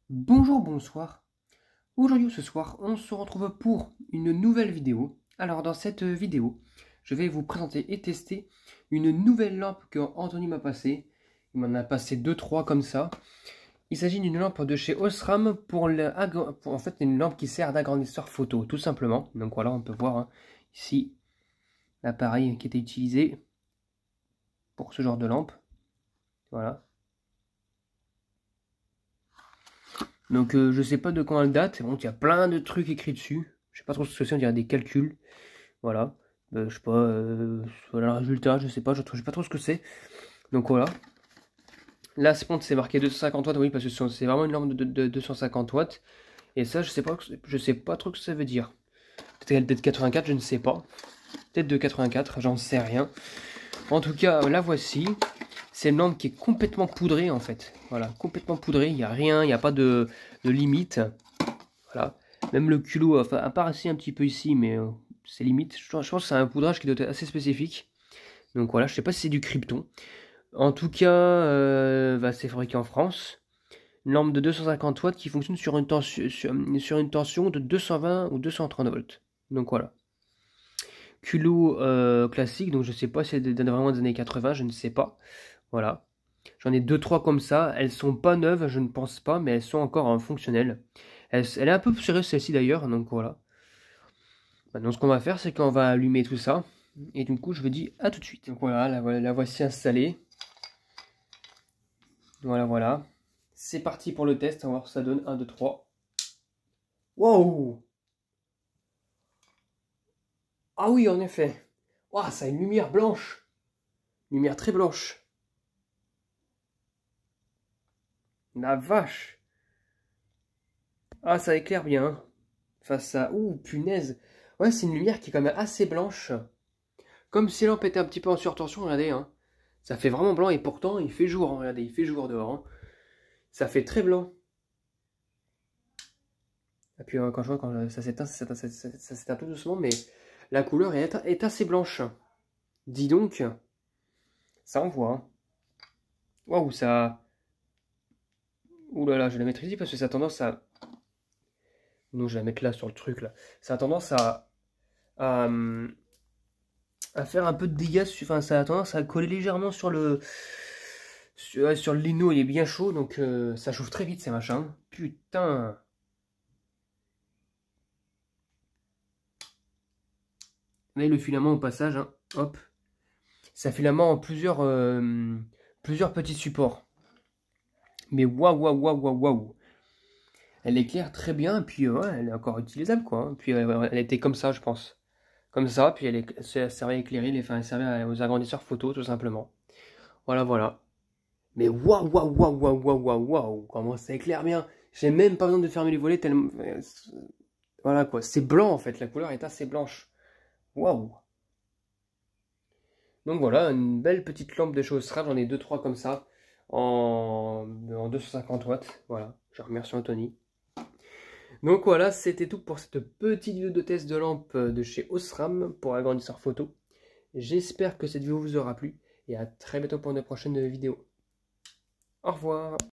Bonjour, bonsoir. Aujourd'hui ou ce soir, on se retrouve pour une nouvelle vidéo. Alors dans cette vidéo, je vais vous présenter et tester une nouvelle lampe que Anthony m'a passée. Il m'en a passé 2-3 comme ça. Il s'agit d'une lampe de chez Osram pour en fait une lampe qui sert d'agrandisseur photo, tout simplement. Donc voilà, on peut voir hein, ici l'appareil qui était utilisé pour ce genre de lampe. Voilà. Donc je sais pas de quand elle date, bon, il y a plein de trucs écrits dessus. Je sais pas trop ce que c'est, on dirait des calculs. Voilà. Je sais pas, voilà le résultat, je sais pas, je sais pas trop ce que c'est. Donc voilà. Là, c'est marqué 250 watts, oui, parce que c'est vraiment une lampe de 250 watts. Et ça, je sais pas trop ce que ça veut dire. Peut-être 84, je ne sais pas. Peut-être de 84, j'en sais rien. En tout cas, la voici. C'est une lampe qui est complètement poudrée en fait. Voilà, complètement poudrée. Il n'y a rien, il n'y a pas de limite. Voilà. Même le culot, enfin, apparaissait un petit peu ici, mais c'est limite. Je pense que c'est un poudrage qui doit être assez spécifique. Donc voilà, je sais pas si c'est du krypton. En tout cas, c'est fabriqué en France. Une lampe de 250 watts qui fonctionne sur une tension de 220 ou 230 volts. Donc voilà. Culot classique, donc je sais pas si c'est vraiment des années 80, je ne sais pas. Voilà. J'en ai 2-3 comme ça. Elles sont pas neuves, je ne pense pas, mais elles sont encore fonctionnelles. Elle est un peu serrée celle-ci d'ailleurs, donc voilà. Maintenant ce qu'on va faire, c'est qu'on va allumer tout ça. Et du coup, je vous dis à tout de suite. Donc voilà, la voici installée. Voilà, voilà. C'est parti pour le test, on va voir ce que ça donne. 1, 2, 3. Wow! Ah oui, en effet. Waouh, ça a une lumière blanche. Lumière très blanche. La vache. Ah, ça éclaire bien. Hein. Face à... Ouh, punaise. Ouais, c'est une lumière qui est quand même assez blanche. Comme si la lampe était un petit peu en surtension, regardez. Hein. Ça fait vraiment blanc et pourtant il fait jour. Hein, regardez, il fait jour dehors. Hein. Ça fait très blanc. Et puis quand je vois quand ça s'éteint, ça s'éteint tout doucement, mais la couleur est assez blanche. Dis donc, ça envoie. Hein. Waouh, ça... Ouh là là, je vais la mettre ici parce que ça a tendance à... Non, je vais la mettre là sur le truc là. Ça a tendance à, à faire un peu de dégâts. Enfin, ça a tendance à coller légèrement sur le... Sur le lino, il est bien chaud, donc ça chauffe très vite ces machins. Putain. Là, le filament au passage, hein. Hop. C'est un filament en plusieurs petits supports. Mais waouh, waouh, waouh, waouh, waouh. Elle éclaire très bien, et puis ouais, elle est encore utilisable, quoi. Hein. Puis elle était comme ça, je pense. Comme ça, puis elle servait à éclairer, elle servait aux agrandisseurs photo, tout simplement. Voilà, voilà. Mais waouh, waouh, waouh, waouh, waouh, waouh, waouh, comment ça éclaire bien. J'ai même pas besoin de fermer les volets tellement... Voilà, quoi. C'est blanc, en fait. La couleur est assez blanche. Waouh. Donc voilà, une belle petite lampe de chez Osram, j'en ai 2-3 comme ça, en 250 watts, voilà, je remercie Anthony. Donc voilà, c'était tout pour cette petite vidéo de test de lampe de chez Osram pour agrandisseur photo. J'espère que cette vidéo vous aura plu, et à très bientôt pour une prochaine vidéo. Au revoir.